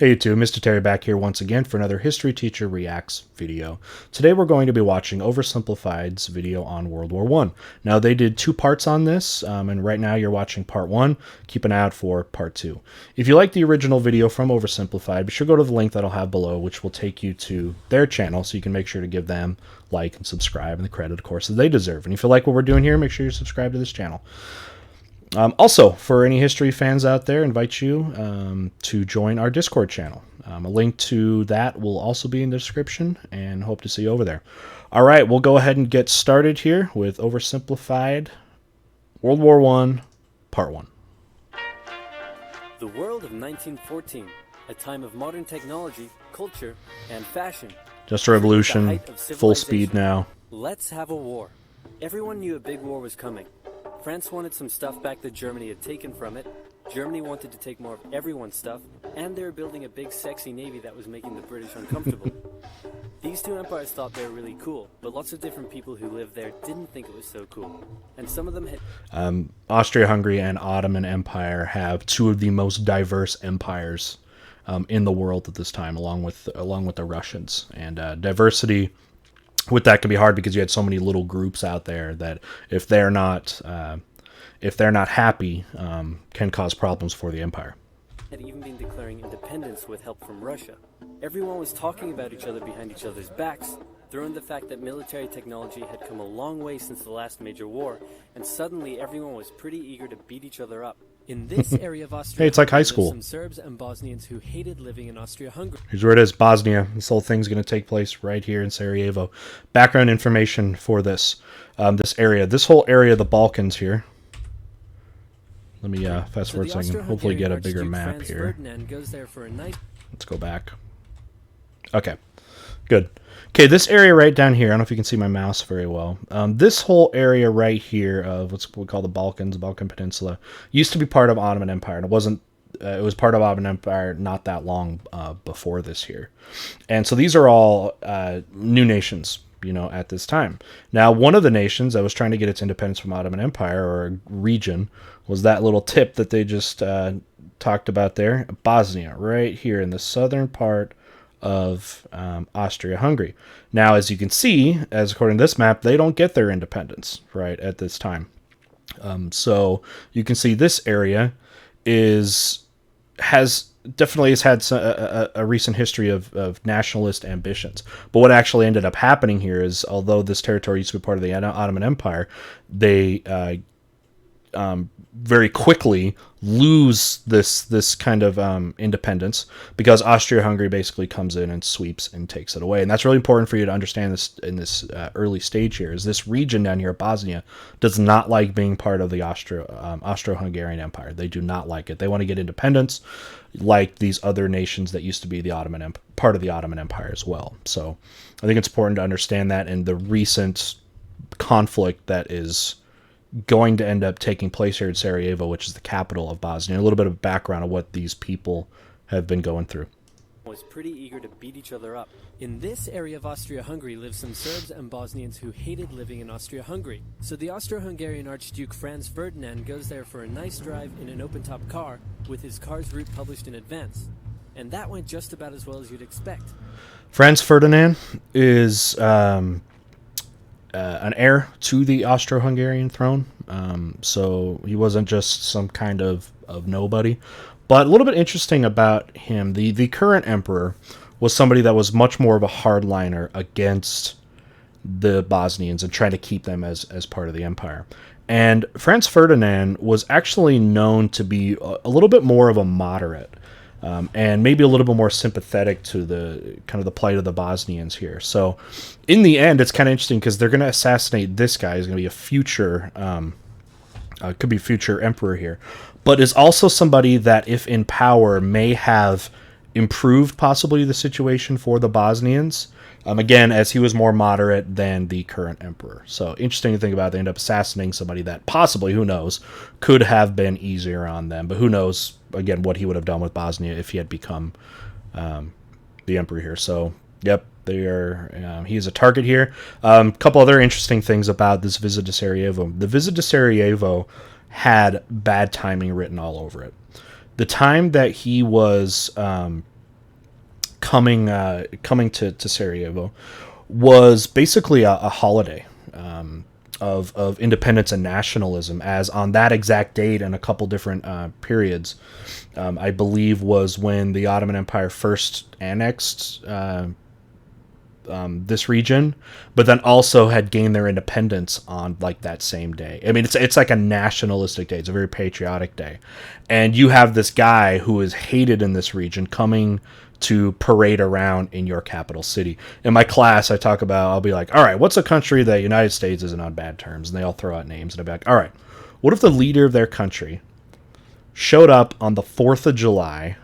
Hey YouTube, Mr. Terry back here once again for another History Teacher Reacts video. Today we're going to be watching Oversimplified's video on World War I. Now they did two parts on this, and right now you're watching part 1. Keep an eye out for part 2. If you like the original video from Oversimplified, be sure to go to the link that I'll have below, which will take you to their channel, so you can make sure to give them like and subscribe, and the credit, of course, that they deserve. And if you like what we're doing here, make sure you subscribe to this channel. Also, for any history fans out there, I invite you to join our Discord channel. A link to that will also be in the description, and hope to see you over there. All right, we'll go ahead and get started here with Oversimplified World War I, Part 1. The world of 1914, a time of modern technology, culture, and fashion. Just a revolution, full speed now. Let's have a war. Everyone knew a big war was coming. France wanted some stuff back that Germany had taken from it. Germany wanted to take more of everyone's stuff, and they were building a big sexy navy that was making the British uncomfortable. These two empires thought they were really cool, but lots of different people who lived there didn't think it was so cool. And some of them had... Austria-Hungary and Ottoman Empire have two of the most diverse empires in the world at this time, along with the Russians. And diversity with that can be hard because you had so many little groups out there that if they're not happy, can cause problems for the empire. Had even been declaring independence with help from Russia. Everyone was talking about each other behind each other's backs. Throw in the fact that military technology had come a long way since the last major war, and suddenly everyone was pretty eager to beat each other up. In this area of Austria, hey, it's like high school. Some Serbs and Bosnians who hated living in Austria-Hungary. Here's where it is, Bosnia. This whole thing's going to take place right here in Sarajevo. Background information for this this area. This whole area of the Balkans here. Let me fast forward so I can hopefully get a bigger map Franz here. Ferdinand goes there for a night. Let's go back. Okay, good. Okay, this area right down here, I don't know if you can see my mouse very well. This whole area right here of what we call the Balkans, Balkan Peninsula, used to be part of Ottoman Empire. And it wasn't. It was part of Ottoman Empire not that long before this here. And so these are all new nations, you know, at this time. Now, one of the nations that was trying to get its independence from Ottoman Empire, or region, was that little tip that they just talked about there, Bosnia, right here in the southern part of Austria-Hungary. Now, as you can see, as according to this map, they don't get their independence right at this time. So you can see this area has had a recent history of nationalist ambitions. But what actually ended up happening here is, although this territory used to be part of the Ottoman Empire, they very quickly lose this kind of independence because Austria-Hungary basically comes in and sweeps and takes it away. And that's really important for you to understand this in this early stage here, is this region down here, Bosnia, does not like being part of the Austro-Hungarian Empire. They do not like it. They want to get independence like these other nations that used to be the part of the Ottoman Empire as well. So I think it's important to understand that in the recent conflict that is going to end up taking place here in Sarajevo, which is the capital of Bosnia. A little bit of background of what these people have been going through. Was pretty eager to beat each other up. In this area of Austria-Hungary live some Serbs and Bosnians who hated living in Austria-Hungary. So the Austro-Hungarian Archduke Franz Ferdinand goes there for a nice drive in an open-top car with his car's route published in advance. And that went just about as well as you'd expect. Franz Ferdinand is an heir to the Austro-Hungarian throne, so he wasn't just some kind of nobody. But a little bit interesting about him, the current emperor was somebody that was much more of a hardliner against the Bosnians and trying to keep them as part of the empire. And Franz Ferdinand was actually known to be a little bit more of a moderate, and maybe a little bit more sympathetic to the kind of the plight of the Bosnians here. So in the end, it's kind of interesting because they're going to assassinate this guy. He's going to be a future, could be future emperor here, but is also somebody that, if in power, may have improved possibly the situation for the Bosnians. Again, as he was more moderate than the current emperor. So interesting to think about. They end up assassinating somebody that possibly, who knows, could have been easier on them. But who knows, again, what he would have done with Bosnia if he had become the emperor here. So, yep, they are. He is a target here. A couple other interesting things about this visit to Sarajevo. The visit to Sarajevo had bad timing written all over it. The time that he was coming to Sarajevo was basically a holiday of independence and nationalism, as on that exact date and a couple different periods, I believe was when the Ottoman Empire first annexed this region, but then also had gained their independence on like that same day. I mean, it's like a nationalistic day. It's a very patriotic day, and you have this guy who is hated in this region coming to parade around in your capital city. In my class, I'll be like, all right, what's a country that United States isn't on bad terms? And they all throw out names, and I'll be like, all right, what if the leader of their country showed up on the 4th of July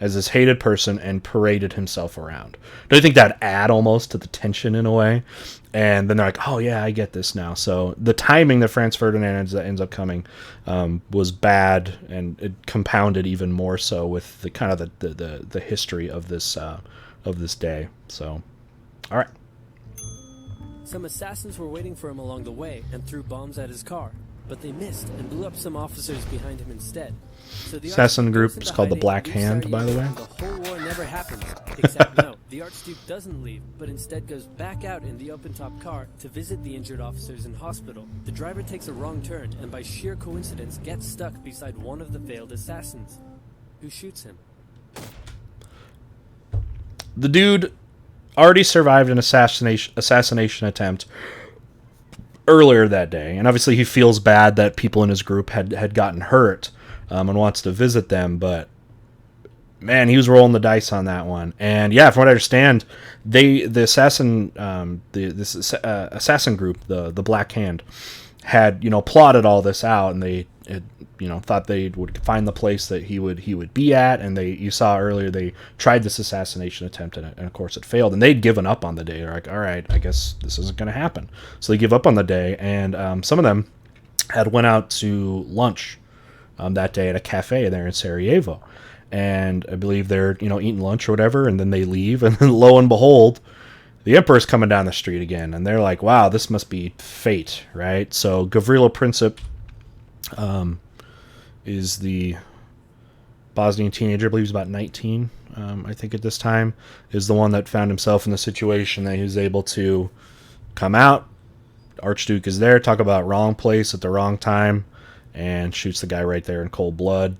as this hated person and paraded himself around? Don't you think that'd add almost to the tension in a way? And then they're like, oh yeah, I get this now. So the timing that Franz Ferdinand ends up coming was bad, and it compounded even more so with the kind of the history of this day. So, all right. Some assassins were waiting for him along the way and threw bombs at his car, but they missed and blew up some officers behind him instead. So the assassin group is called the Black Hand, by the way. The whole war never happens. Except no, the Archduke doesn't leave, but instead goes back out in the open-top car to visit the injured officers in hospital. The driver takes a wrong turn and by sheer coincidence gets stuck beside one of the failed assassins, who shoots him. The dude already survived an assassination attempt earlier that day, and obviously he feels bad that people in his group had gotten hurt, and wants to visit them, but man, he was rolling the dice on that one. And yeah, from what I understand, the assassin group, the Black Hand, had plotted all this out, and they had, thought they would find the place that he would be at, and you saw earlier they tried this assassination attempt, and of course it failed, and they'd given up on the day. They're like, all right, I guess this isn't going to happen. So they give up on the day, and some of them had went out to lunch that day at a cafe there in Sarajevo, and I believe they're eating lunch or whatever, and then they leave, and then lo and behold, the Emperor's coming down the street again, and they're like, wow, this must be fate, right? So Gavrilo Princip is the Bosnian teenager, I believe he's about 19, I think at this time, is the one that found himself in the situation that he was able to come out. Archduke is there, talk about wrong place at the wrong time, and shoots the guy right there in cold blood.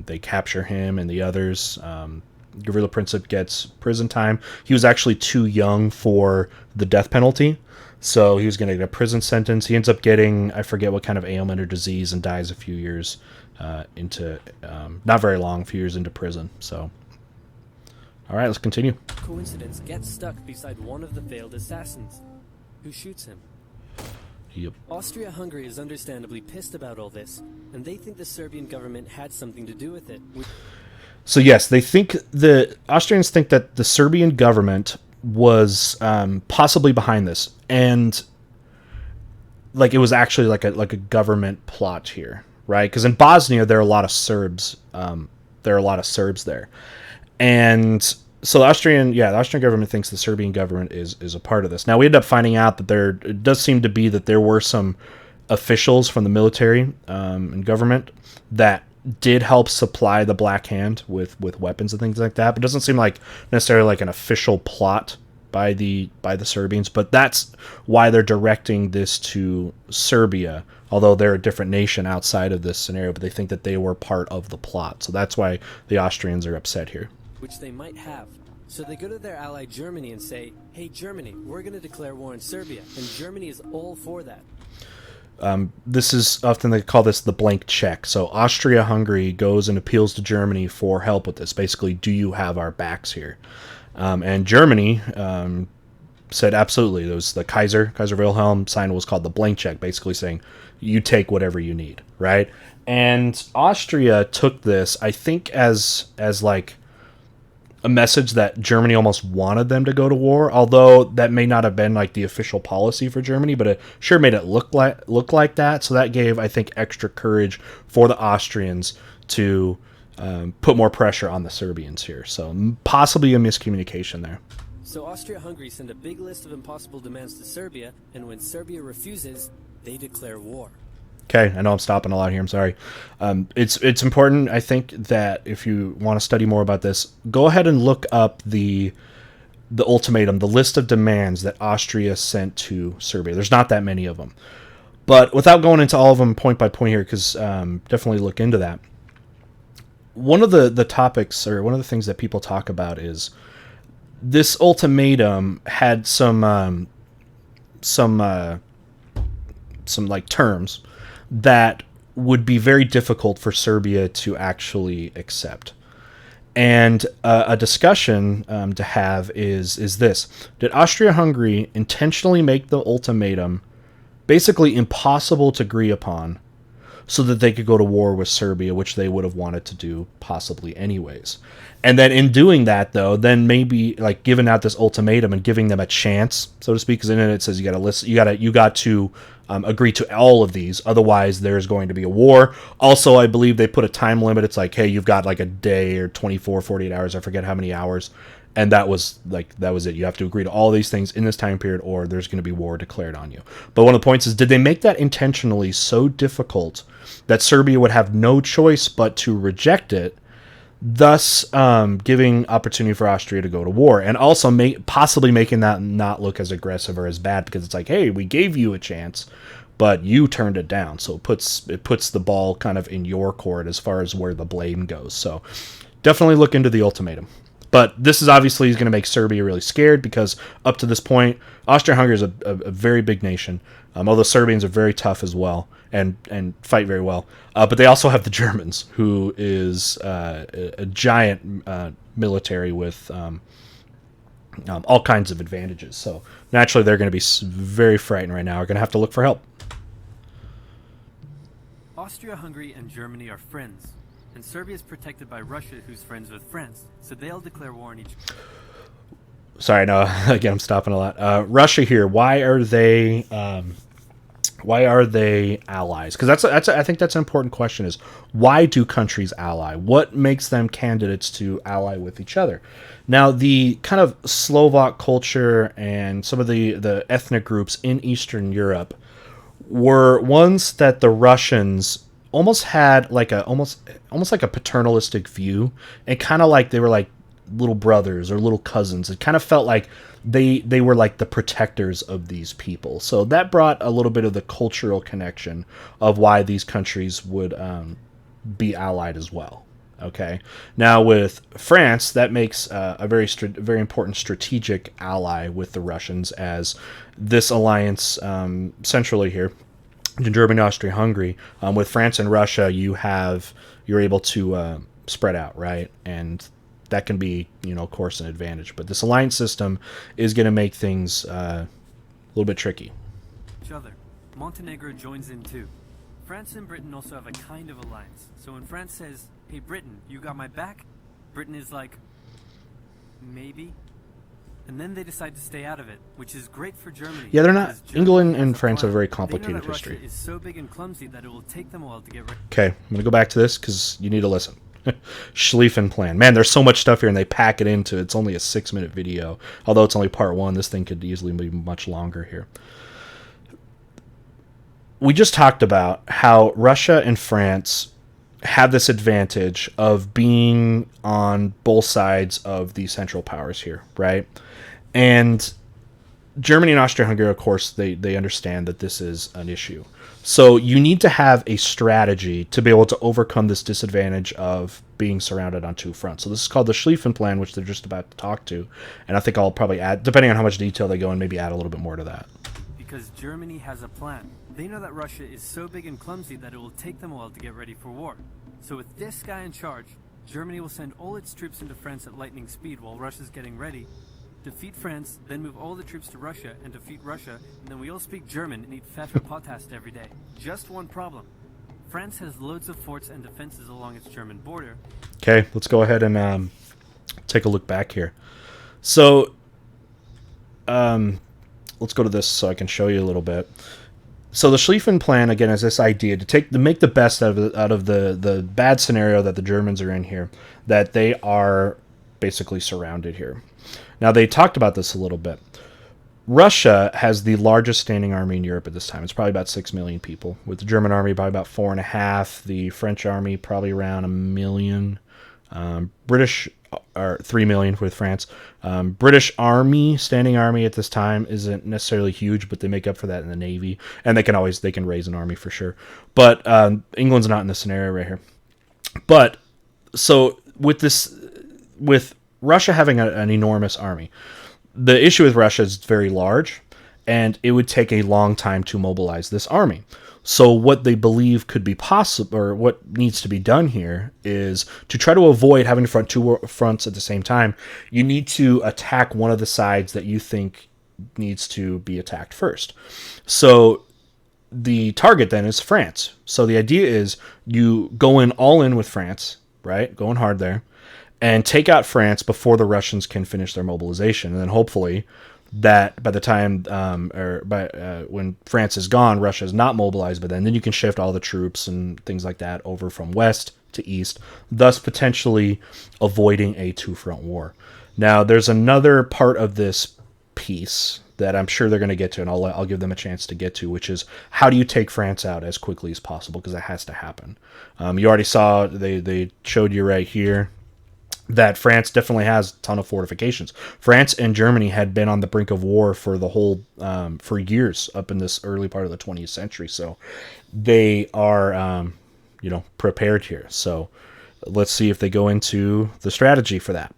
They capture him and the others. Gavrilo Princip gets prison time. He was actually too young for the death penalty, so he was going to get a prison sentence. He ends up getting, I forget what kind of ailment or disease, and dies a few years into, not very long, a few years into prison. So, all right, let's continue. Coincidence gets stuck beside one of the failed assassins, who shoots him. Yep. Austria-Hungary is understandably pissed about all this, and they think the Serbian government had something to do with it. So yes, the Austrians think that the Serbian government was possibly behind this, and like it was actually like a government plot here, right? Because in Bosnia there are a lot of Serbs. There, and so the Austrian government thinks the Serbian government is a part of this. Now we end up finding out that it does seem to be that there were some officials from the military and government that did help supply the Black Hand with weapons and things like that, but it doesn't seem like necessarily like an official plot by the Serbians. But that's why they're directing this to Serbia, although they're a different nation outside of this scenario, but they think that they were part of the plot. So that's why the Austrians are upset here. Which they might have. So they go to their ally Germany and say, hey Germany, we're going to declare war on Serbia, and Germany is all for that. This is often, they call this the blank check. So Austria-Hungary goes and appeals to Germany for help with this. Basically, do you have our backs here? And Germany said absolutely. There was the Kaiser Wilhelm signed what was called the blank check, basically saying you take whatever you need, right? And Austria took this, I think, as like a message that Germany almost wanted them to go to war, although that may not have been like the official policy for Germany, but it sure made it look like that. So that gave, I think, extra courage for the Austrians to put more pressure on the Serbians here. So possibly a miscommunication there. So Austria-Hungary sent a big list of impossible demands to Serbia, and when Serbia refuses, they declare war. Okay, I know I'm stopping a lot here. I'm sorry. It's important, I think, that if you want to study more about this, go ahead and look up the ultimatum, the list of demands that Austria sent to Serbia. There's not that many of them. But without going into all of them point by point here, because definitely look into that. One of the topics, or one of the things that people talk about is this ultimatum had some like terms that would be very difficult for Serbia to actually accept. And a discussion to have is this. Did Austria-Hungary intentionally make the ultimatum basically impossible to agree upon so that they could go to war with Serbia, which they would have wanted to do possibly anyways? And then in doing that, though, then maybe like giving out this ultimatum and giving them a chance, so to speak, because in it says you got to listen, you got to agree to all of these, otherwise there's going to be a war. Also, I believe they put a time limit. It's like, hey, you've got like a day or 24, 48 hours, I forget how many hours, and that was it. You have to agree to all these things in this time period, or there's going to be war declared on you. But one of the points is, did they make that intentionally so difficult that Serbia would have no choice but to reject it, thus giving opportunity for Austria to go to war, and also possibly making that not look as aggressive or as bad, because it's like, hey, we gave you a chance, but you turned it down. So it puts the ball kind of in your court as far as where the blame goes. So definitely look into the ultimatum. But this is obviously going to make Serbia really scared, because up to this point, Austria-Hungary is a very big nation, although Serbians are very tough as well and fight very well. But they also have the Germans, who is a giant military with all kinds of advantages. So naturally, they're going to be very frightened right now. Are going to have to look for help. Austria-Hungary and Germany are friends, and Serbia is protected by Russia, who's friends with France, so they'll declare war on each. Sorry, no. Again, I'm stopping a lot. Russia here. Why are they allies? Because I think that's an important question. Is why do countries ally? What makes them candidates to ally with each other? Now, the kind of Slovak culture and some of the ethnic groups in Eastern Europe were ones that the Russians almost had like almost like a paternalistic view, and kind of like they were like little brothers or little cousins. It kind of felt like they were like the protectors of these people. So that brought a little bit of the cultural connection of why these countries would be allied as well. Okay. Now with France, that makes a very important strategic ally with the Russians, as this alliance centrally here in Germany, Austria, Hungary, with France and Russia, you're able to spread out, right? And that can be, of course, an advantage. But this alliance system is going to make things a little bit tricky. Each other. Montenegro joins in too. France and Britain also have a kind of alliance. So when France says, hey, Britain, you got my back? Britain is like, maybe. And then they decide to stay out of it, which is great for Germany. Yeah, they're not. England and France have a very complicated history. Russia is so big and clumsy that it will take them a while to get ready. Okay, I'm going to go back to this because you need to listen. Schlieffen Plan. Man, there's so much stuff here, and they pack it into. It's only a 6-minute video. Although it's only part 1, this thing could easily be much longer here. We just talked about how Russia and France have this advantage of being on both sides of the Central Powers here, right? And Germany and Austria-Hungary, of course, they understand that this is an issue. So you need to have a strategy to be able to overcome this disadvantage of being surrounded on two fronts. So this is called the Schlieffen Plan, which they're just about to talk to. And I think I'll probably add, depending on how much detail they go in, maybe add a little bit more to that. Because Germany has a plan. They know that Russia is so big and clumsy that it will take them a while to get ready for war. So with this guy in charge, Germany will send all its troops into France at lightning speed while Russia's getting ready, defeat France, then move all the troops to Russia and defeat Russia, and then we all speak German and eat Pfefferpottast every day. Just one problem. France has loads of forts and defenses along its German border. Okay, let's go ahead and take a look back here. So, let's go to this so I can show you a little bit. So the Schlieffen Plan, again, is this idea to make the best out of the bad scenario that the Germans are in here, that they are basically surrounded here. Now, they talked about this a little bit. Russia has the largest standing army in Europe at this time. It's probably about 6 million people, with the German army probably about 4.5, the French army probably around 1 million, British are 3 million with France. British army, standing army at this time isn't necessarily huge, but they make up for that in the Navy, and they can raise an army for sure. But England's not in this scenario right here. But so with Russia having an enormous army, the issue with Russia is it's very large, and it would take a long time to mobilize this army. So what they believe could be possible, or what needs to be done here, is to try to avoid having to front two fronts at the same time. You need to attack one of the sides that you think needs to be attacked first. So the target then is France. So the idea is you go in all in with France, right? Going hard there, and take out France before the Russians can finish their mobilization. And then hopefully that by the time when France is gone, Russia is not mobilized, but then you can shift all the troops and things like that over from west to east, thus potentially avoiding a two-front war. Now, there's another part of this piece that I'm sure they're going to get to, and I'll give them a chance to get to, which is how do you take France out as quickly as possible, because that has to happen. You already saw, they showed you right here, that France definitely has a ton of fortifications. France and Germany had been on the brink of war for the whole for years up in this early part of the 20th century. So they are, prepared here. So let's see if they go into the strategy for that.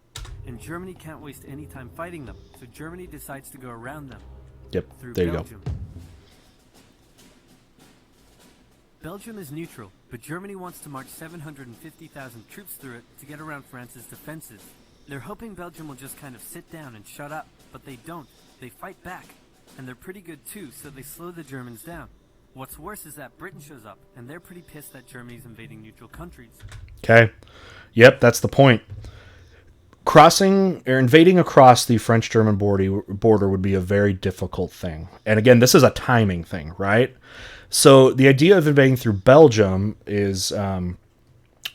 And Germany can't waste any time fighting them, so Germany decides to go around them. Yep, Through there Belgium. you go. Belgium is neutral, but Germany wants to march 750,000 troops through it to get around France's defenses. They're hoping Belgium will just kind of sit down and shut up, but they don't. They fight back, and they're pretty good too, so they slow the Germans down. What's worse is that Britain shows up, and they're pretty pissed that Germany's invading neutral countries. Okay. Yep, that's the point. Crossing or invading across the French-German border would be a very difficult thing. And again, this is a timing thing, right? So the idea of invading through Belgium is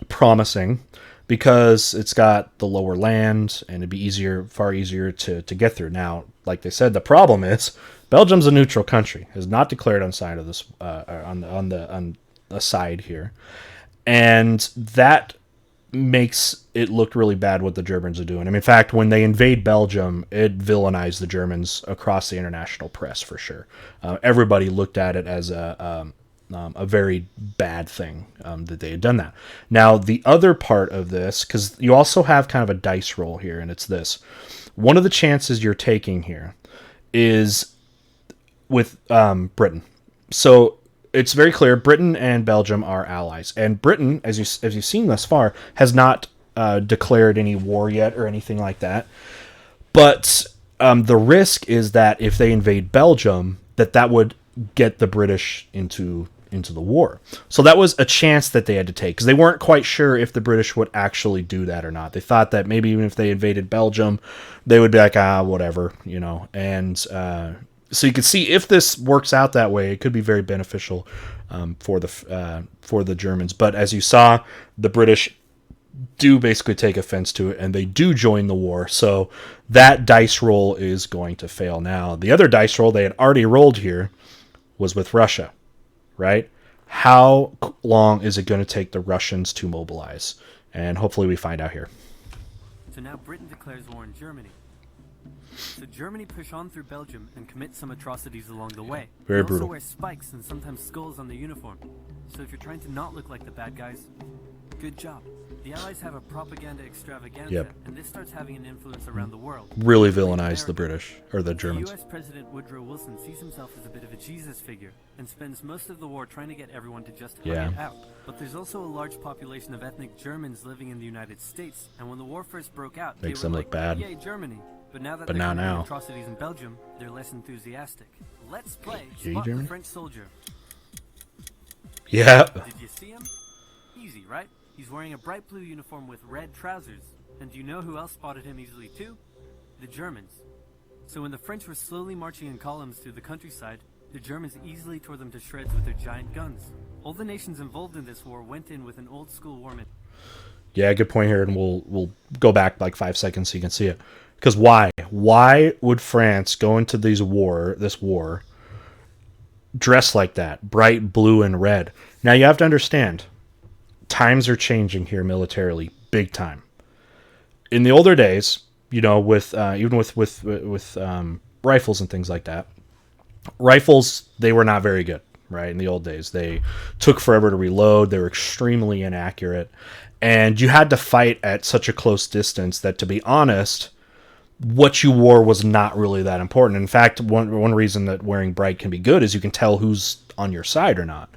promising because it's got the lower land and it'd be far easier to get through. Now, like they said, the problem is Belgium's a neutral country, is not declared on side of this on the side here, and that makes it look really bad what the Germans are doing. I mean, in fact, when they invade Belgium, it villainized the Germans across the international press for sure. Everybody looked at it as a very bad thing that they had done that. Now, the other part of this, because you also have kind of a dice roll here, and it's this. One of the chances you're taking here is with Britain. So it's very clear Britain and Belgium are allies, and Britain, as you've seen thus far, has not declared any war yet or anything like that. But the risk is that if they invade Belgium, that would get the British into the war. So that was a chance that they had to take, because they weren't quite sure if the British would actually do that or not. They thought that maybe even if they invaded Belgium, they would be like, whatever, and so you can see if this works out that way, it could be very beneficial for the Germans. But as you saw, the British do basically take offense to it, and they do join the war. So that dice roll is going to fail. Now, the other dice roll they had already rolled here was with Russia, right? How long is it going to take the Russians to mobilize? And hopefully we find out here. So now Britain declares war on Germany. So Germany push on through Belgium and commit some atrocities along the way. Very they brutal. also wear spikes and sometimes skulls on the uniform. So if you're trying to not look like the bad guys, good job. The Allies have a propaganda extravaganza, Yep. and this starts having an influence around the world. Really villainize the British, or the Germans. US President Woodrow Wilson sees himself as a bit of a Jesus figure and spends most of the war trying to get everyone to just hug it out. But there's also a large population of ethnic Germans living in the United States, and when the war first broke out, Makes they were them like, look bad. Yay, Germany. But now that But they're now. committing atrocities in Belgium, they're less enthusiastic. Let's play Yay, Spot the Germany? French Soldier. Yeah. Did you see him? Easy, right? He's wearing a bright blue uniform with red trousers. And do you know who else spotted him easily too? The Germans. So when the French were slowly marching in columns through the countryside, the Germans easily tore them to shreds with their giant guns. All the nations involved in this war went in with an old school war mentality. Yeah, good point here, and we'll go back like 5 seconds so you can see it. Because why? Why would France go into this war, dressed like that, bright blue and red? Now you have to understand, times are changing here militarily, big time. In the older days, with even with rifles and things like that, rifles, they were not very good, right? In the old days, they took forever to reload. They were extremely inaccurate, and you had to fight at such a close distance that, to be honest, what you wore was not really that important. In fact, one reason that wearing bright can be good is you can tell who's on your side or not.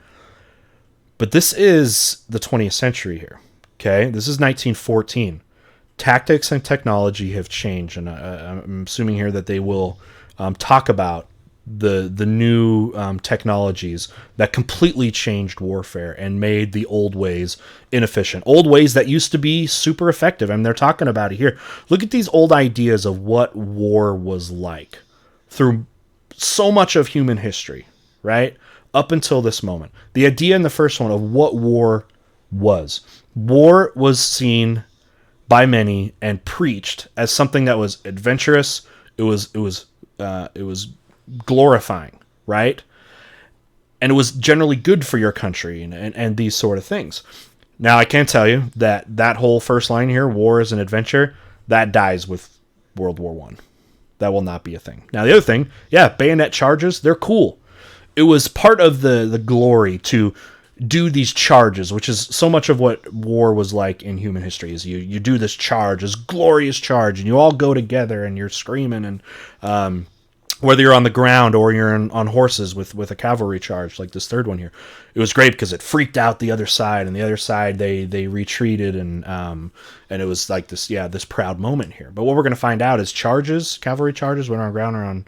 But this is the 20th century here. Okay, this is 1914. Tactics and technology have changed, and I'm assuming here that they will talk about the new technologies that completely changed warfare and made the old ways inefficient. Old ways that used to be super effective. I mean, they're talking about it here. Look at these old ideas of what war was like through so much of human history, right? Up until this moment. The idea in the first one of what war was. War was seen by many and preached as something that was adventurous. It was glorifying, right? And it was generally good for your country and these sort of things. Now, I can tell you that whole first line here, war is an adventure, that dies with World War I. That will not be a thing. Now, the other thing, bayonet charges, they're cool. It was part of the glory to do these charges, which is so much of what war was like in human history, is you do this charge, this glorious charge, and you all go together and you're screaming, and whether you're on the ground or you're on horses with a cavalry charge like this third one here. It was great because it freaked out the other side, and the other side they retreated, and it was like this proud moment here. But what we're going to find out is cavalry charges, when on ground or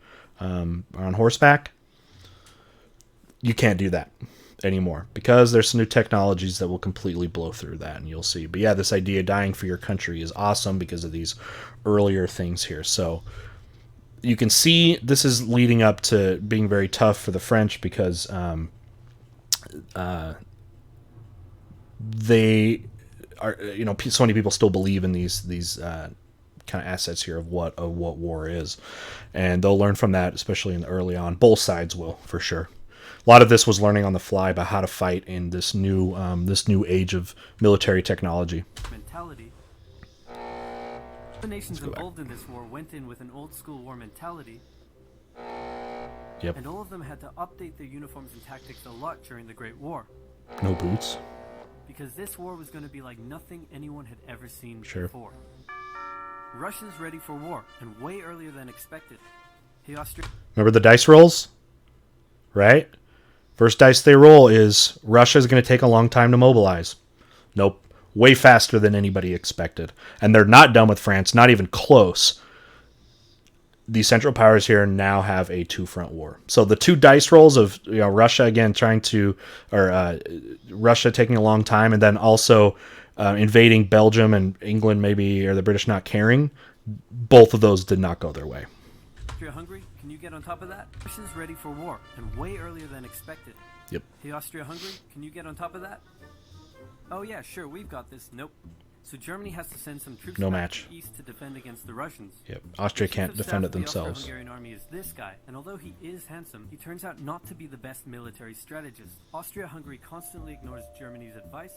on horseback, you can't do that anymore because there's some new technologies that will completely blow through that, and you'll see. But yeah, this idea of dying for your country is awesome because of these earlier things here. So you can see this is leading up to being very tough for the French because they are, so many people still believe in these kind of assets here of what war is, and they'll learn from that, especially in the early on. Both sides will, for sure. A lot of this was learning on the fly about how to fight in this new age of military technology. Mentality. The nations involved in this war went in with an old school war mentality. Yep. And all of them had to update their uniforms and tactics a lot during the Great War. No boots. Because this war was going to be like nothing anyone had ever seen Sure. before. Russia's ready for war, and way earlier than expected. Remember the dice rolls? Right? First dice they roll is Russia's going to take a long time to mobilize. Nope. Way faster than anybody expected. And they're not done with France, not even close. The Central Powers here now have a two-front war. So the two dice rolls of Russia again Russia taking a long time, and then also invading Belgium and England maybe, or the British not caring, both of those did not go their way. Austria-Hungary, can you get on top of that? Russia's ready for war, and way earlier than expected. Yep. Hey, Austria-Hungary, can you get on top of that? Oh yeah, sure, we've got this. Nope. So Germany has to send some troops back to the east to defend against the Russians. Yep. Austria can't defend it themselves. The Austro-Hungarian army is this guy, and although he is handsome, he turns out not to be the best military strategist. Austria-Hungary constantly ignores Germany's advice,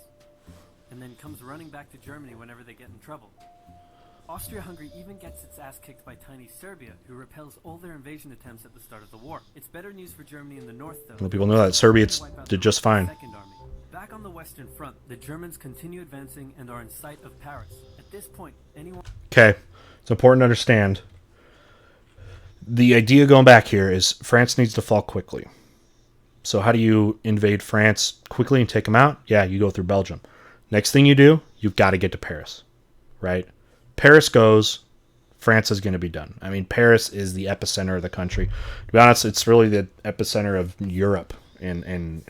and then comes running back to Germany whenever they get in trouble. Austria-Hungary even gets its ass kicked by tiny Serbia, who repels all their invasion attempts at the start of the war. It's better news for Germany in the north, though. Well, people know that Serbia did just fine. Back on the Western Front, the Germans continue advancing and are in sight of Paris. At this point, anyone... Okay, it's important to understand. The idea going back here is France needs to fall quickly. So how do you invade France quickly and take them out? Yeah, you go through Belgium. Next thing you do, you've got to get to Paris, right? Paris goes, France is going to be done. I mean, Paris is the epicenter of the country. To be honest, it's really the epicenter of Europe in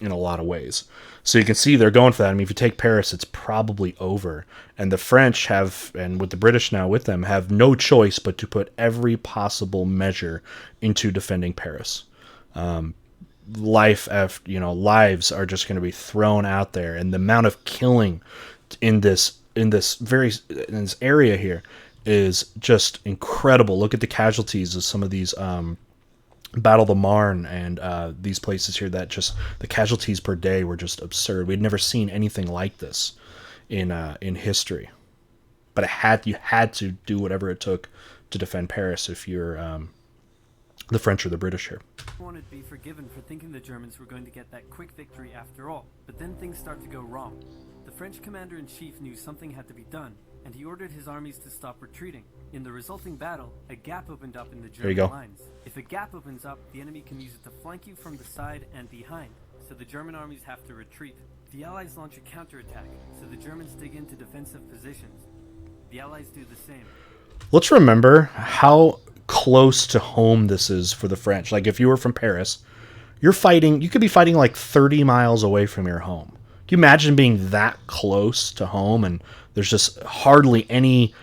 a lot of ways. So you can see they're going for that. I mean, if you take Paris, it's probably over. And the French have, and with the British now with them, have no choice but to put every possible measure into defending Paris. Lives are just going to be thrown out there, and the amount of killing in this area here is just incredible. Look at the casualties of some of these Battle of the Marne and these places here. That just the casualties per day were just absurd. We'd never seen anything like this in history. But you had to do whatever it took to defend Paris if you're the French or the British here. Wanted to be forgiven for thinking the Germans were going to get that quick victory after all, but then things start to go wrong. The French commander-in-chief knew something had to be done, and he ordered his armies to stop retreating. In the resulting battle, a gap opened up in the German lines. If a gap opens up, the enemy can use it to flank you from the side and behind, so the German armies have to retreat. The Allies launch a counterattack, so the Germans dig into defensive positions. The Allies do the same. Let's remember how close to home this is for the French. Like, if you were from Paris, you could be fighting like 30 miles away from your home. Can you imagine being that close to home and there's just hardly any,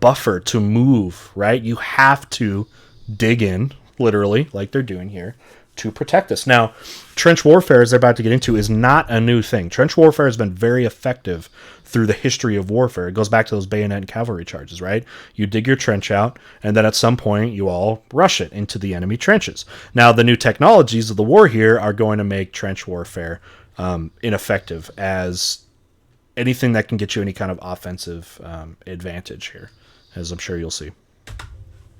buffer to move, right? You have to dig in, literally, like they're doing here, to protect us. Now, trench warfare, as they're about to get into, is not a new thing. Trench warfare has been very effective through the history of warfare. It goes back to those bayonet and cavalry charges, right? You dig your trench out, and then at some point, you all rush it into the enemy trenches. Now, the new technologies of the war here are going to make trench warfare ineffective as anything that can get you any kind of offensive advantage here, as I'm sure you'll see.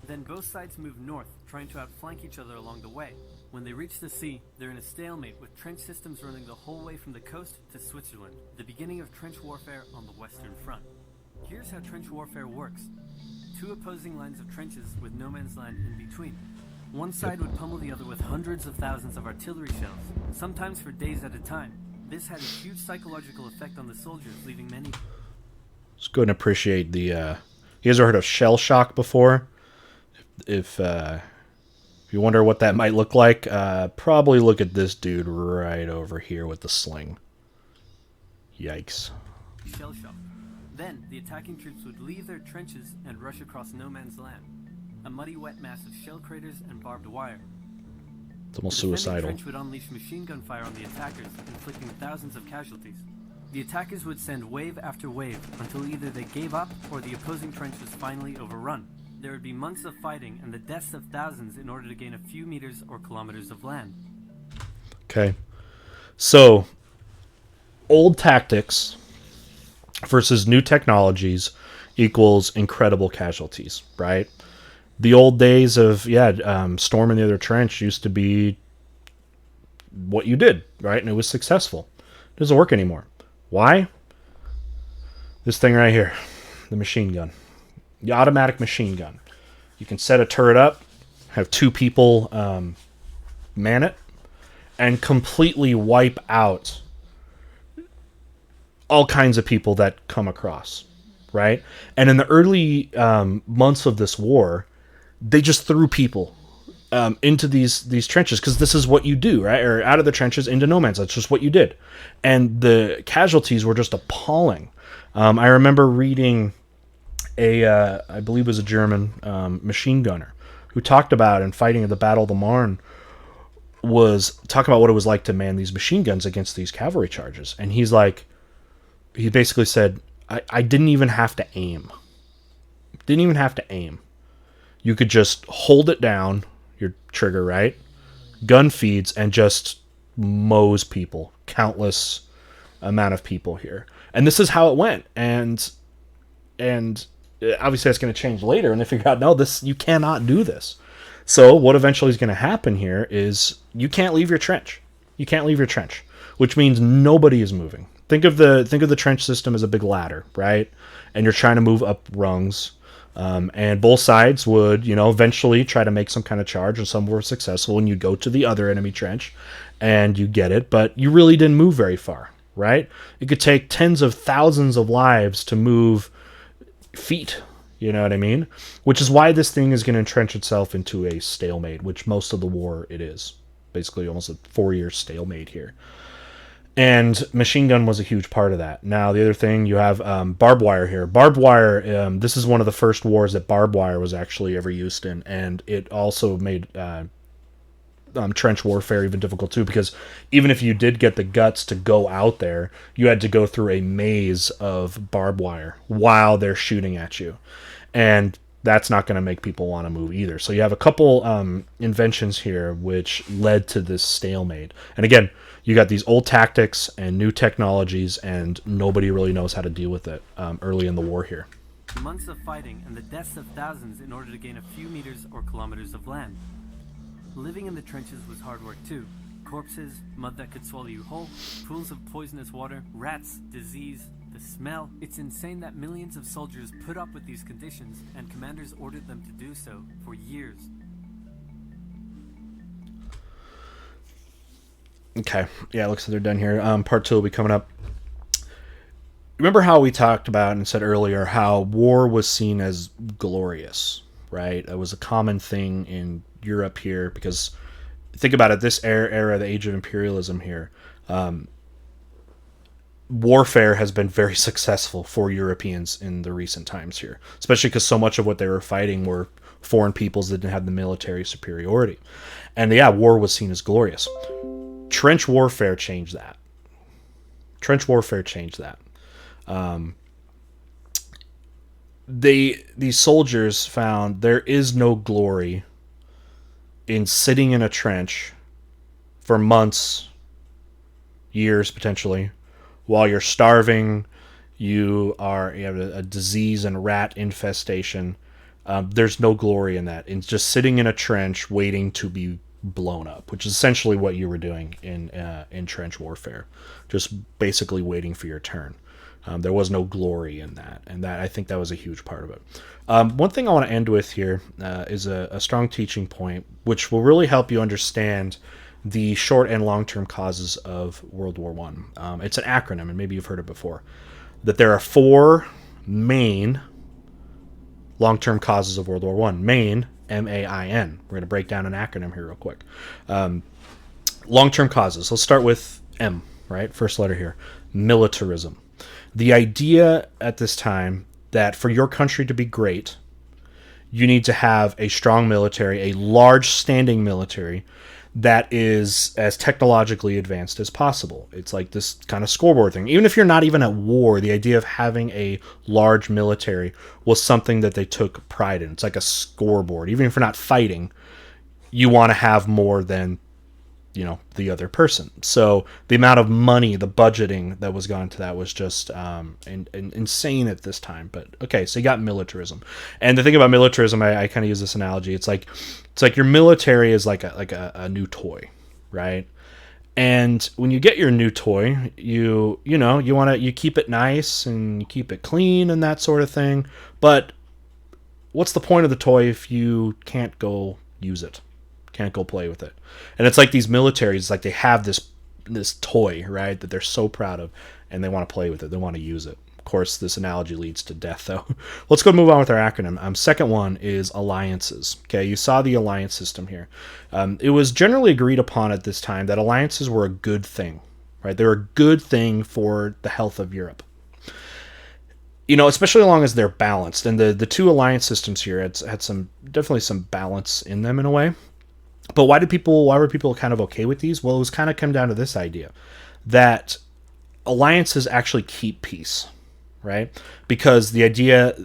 Then both sides move north, trying to outflank each other along the way. When they reach the sea, they're in a stalemate with trench systems running the whole way from the coast to Switzerland, the beginning of trench warfare on the Western Front. Here's how trench warfare works. Two opposing lines of trenches with no man's land in between. One side would pummel the other with hundreds of thousands of artillery shells, sometimes for days at a time. This had a huge psychological effect on the soldiers, leaving many... Let's go ahead and appreciate the... You guys ever heard of shell shock before? If you wonder what that might look like, probably look at this dude right over here with the sling. Yikes. Shell shock. Then, the attacking troops would leave their trenches and rush across no man's land. A muddy, wet mass of shell craters and barbed wire. It's almost The defending suicidal. trench would unleash machine gun fire on the attackers, inflicting thousands of casualties. The attackers would send wave after wave until either they gave up or the opposing trench was finally overrun. There would be months of fighting and the deaths of thousands in order to gain a few meters or kilometers of land. Okay. So, old tactics versus new technologies equals incredible casualties, right? The old days of, storming the other trench used to be what you did, right? And it was successful. It doesn't work anymore. Why? This thing right here, the machine gun. The automatic machine gun. You can set a turret up, have two people man it, and completely wipe out all kinds of people that come across, right? And in the early months of this war, they just threw people into these trenches because this is what you do, right? Or out of the trenches into no man's land. That's just what you did. And the casualties were just appalling. I remember reading I believe it was a German machine gunner who talked about in fighting at the Battle of the Marne was talking about what it was like to man these machine guns against these cavalry charges. And he basically said, I didn't even have to aim. Didn't even have to aim. You could just hold it down, your trigger, right? Gun feeds and just mows people. Countless amount of people here. And this is how it went. And obviously that's going to change later. And they figure out, no, you cannot do this. So what eventually is going to happen here is you can't leave your trench. You can't leave your trench, which means nobody is moving. Think of the trench system as a big ladder, right? And you're trying to move up rungs. And both sides would, eventually try to make some kind of charge, and some were successful, and you go to the other enemy trench and you get it, but you really didn't move very far, right? It could take tens of thousands of lives to move feet, you know what I mean? Which is why this thing is going to entrench itself into a stalemate, which most of the war it is. Basically almost a 4-year stalemate here. And machine gun was a huge part of that. Now, the other thing, you have barbed wire here. Barbed wire, this is one of the first wars that barbed wire was actually ever used in, and it also made trench warfare even difficult too, because even if you did get the guts to go out there, you had to go through a maze of barbed wire while they're shooting at you, and that's not going to make people want to move either. So you have a couple inventions here which led to this stalemate. And again, you got these old tactics and new technologies, and nobody really knows how to deal with it early in the war here. Months of fighting and the deaths of thousands in order to gain a few meters or kilometers of land. Living in the trenches was hard work too. Corpses, mud that could swallow you whole, pools of poisonous water, rats, disease, the smell. It's insane that millions of soldiers put up with these conditions, and commanders ordered them to do so for years. Okay, yeah, it looks like they're done here. Part 2 will be coming up. Remember how we talked about and said earlier how war was seen as glorious, right? It was a common thing in Europe here, because think about it, this era, the age of imperialism here, warfare has been very successful for Europeans in the recent times here, especially because so much of what they were fighting were foreign peoples that didn't have the military superiority. And yeah, war was seen as glorious. Trench warfare changed that. These soldiers found there is no glory in sitting in a trench for months, years potentially, while you're starving, you have a disease and rat infestation. There's no glory in that. It's just sitting in a trench waiting to be blown up, which is essentially what you were doing in trench warfare, just basically waiting for your turn. There was no glory in that, and I think that was a huge part of it. One thing I want to end with here is a strong teaching point, which will really help you understand the short and long-term causes of World War I. It's an acronym, and maybe you've heard it before, that there are 4 main long-term causes of World War I. Main, M-A-I-N. We're going to break down an acronym here real quick. Long-term causes. Let's start with M, right? First letter here. Militarism. The idea at this time that for your country to be great, you need to have a strong military, a large standing military that is as technologically advanced as possible. It's like this kind of scoreboard thing. Even if you're not even at war, the idea of having a large military was something that they took pride in. It's like a scoreboard. Even if you're not fighting, you want to have more than, the other person. So the amount of money, the budgeting that was gone to that was just insane at this time. But okay, so you got militarism. And the thing about militarism, I kind of use this analogy. It's like your military is like a new toy, right? And when you get your new toy, you keep it nice and you keep it clean and that sort of thing. But what's the point of the toy if you can't go use it? Can't go play with it? And it's like these militaries, like they have this toy, right, that they're so proud of, and they want to play with it. They want to use it. Of course, this analogy leads to death, though. Let's go move on with our acronym. Second one is alliances. Okay, you saw the alliance system here. It was generally agreed upon at this time that alliances were a good thing, right? They were a good thing for the health of Europe. Especially as long as they're balanced. And the 2 alliance systems here had definitely some balance in them in a way. But why were people kind of okay with these? Well, it was kind of come down to this idea that alliances actually keep peace, right? Because the idea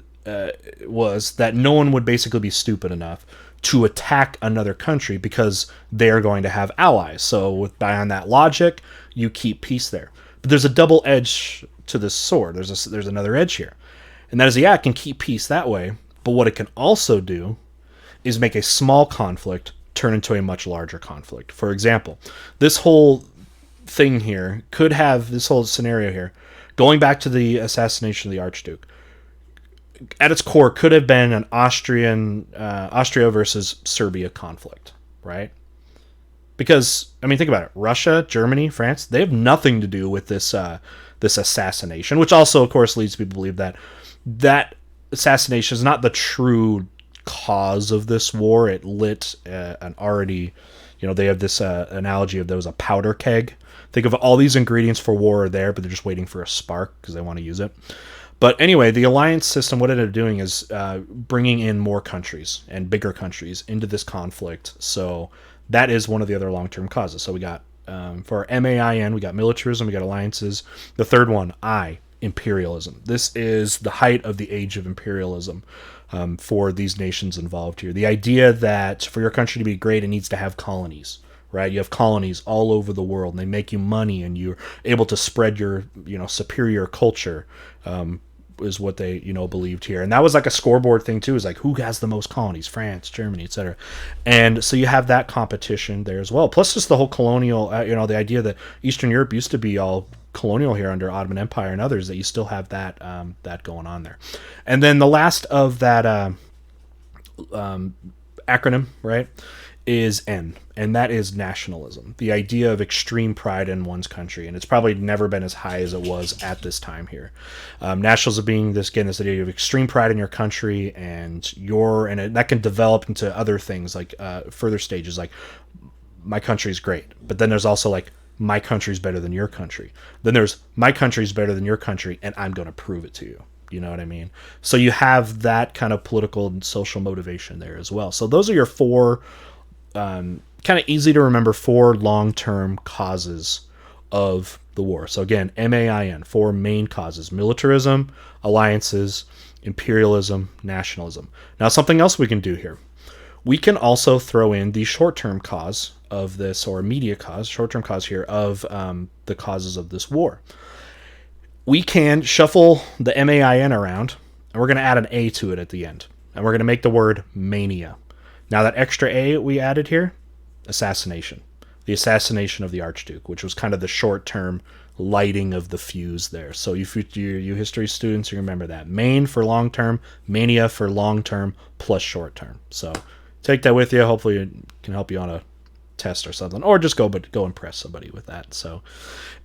was that no one would basically be stupid enough to attack another country because they're going to have allies. So on that logic, you keep peace there. But there's a double edge to this sword. There's another edge here. And that is, it can keep peace that way. But what it can also do is make a small conflict turn into a much larger conflict. For example, this whole thing here could have, this whole scenario here, going back to the assassination of the Archduke, at its core could have been an Austria versus Serbia conflict, right? Because, think about it. Russia, Germany, France, they have nothing to do with this assassination, which also, of course, leads people to believe that assassination is not the true cause of this war. It lit an already, they have this analogy of there was a powder keg. Think of all these ingredients for war are there, but they're just waiting for a spark because they want to use it. But anyway, the alliance system, what it ended up doing is bringing in more countries and bigger countries into this conflict so That is one of the other long-term causes. So we got, for MAIN, we got militarism, we got alliances. The third one, imperialism. This is the height of the age of imperialism for these nations involved here. The idea that for your country to be great, it needs to have colonies, right? You have colonies all over the world, and they make you money, and you're able to spread your, superior culture. Is what they believed here, and that was like a scoreboard thing too. Is like who has the most colonies, France, Germany, etc. And so you have that competition there as well. Plus just the whole colonial, the idea that Eastern Europe used to be all colonial here under Ottoman Empire and others, that you still have that that going on there. And then the last of that acronym, right, is N, and that is nationalism. The idea of extreme pride in one's country, and it's probably never been as high as it was at this time here. Nationalism being this idea of extreme pride in your country, and that can develop into other things like further stages, like my country's great, but then there's also like my country's better than your country. Then there's my country's better than your country, and I'm going to prove it to you. You know what I mean? So you have that kind of political and social motivation there as well. So those are your four kind of easy to remember 4 long-term causes of the war. So again, MAIN, 4 main causes: militarism, alliances, imperialism, nationalism. Now something else we can do here. We can also throw in the short-term cause of this, or immediate cause, short-term cause here, of the causes of this war. We can shuffle the MAIN around, and we're going to add an A to it at the end. And we're going to make the word mania. Now that extra A we added here, assassination. The assassination of the Archduke, which was kind of the short-term lighting of the fuse there. So you history students, you remember that. Main for long-term, mania for long-term, plus short-term. So take that with you. Hopefully it can help you on a test or something, or just go impress somebody with that. So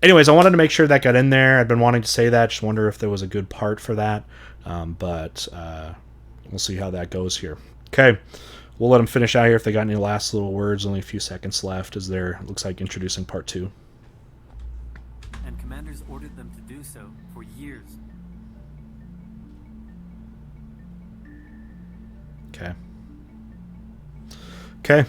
anyways, I wanted to make sure that got in there. I've been wanting to say that. Just wonder if there was a good part for that. But we'll see how that goes here. Okay. We'll let them finish out here if they got any last little words. Only a few seconds left as they're, looks like, introducing part 2. And commanders ordered them to do so for years. Okay. Okay.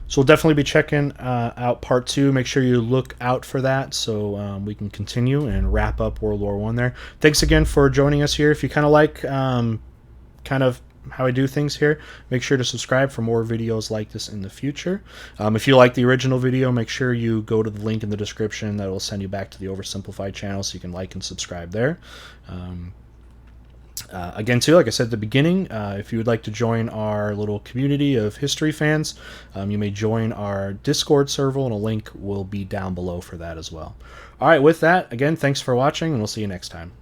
So we'll definitely be checking out part 2. Make sure you look out for that so we can continue and wrap up World War I there. Thanks again for joining us here. If you kind of like kind of how I do things here, make sure to subscribe for more videos like this in the future. If you like the original video, make sure you go to the link in the description. That will send you back to the Oversimplified channel so you can like and subscribe there. Again, too, like I said at the beginning, if you would like to join our little community of history fans, you may join our Discord server, and a link will be down below for that as well. All right, with that, again, thanks for watching, and we'll see you next time.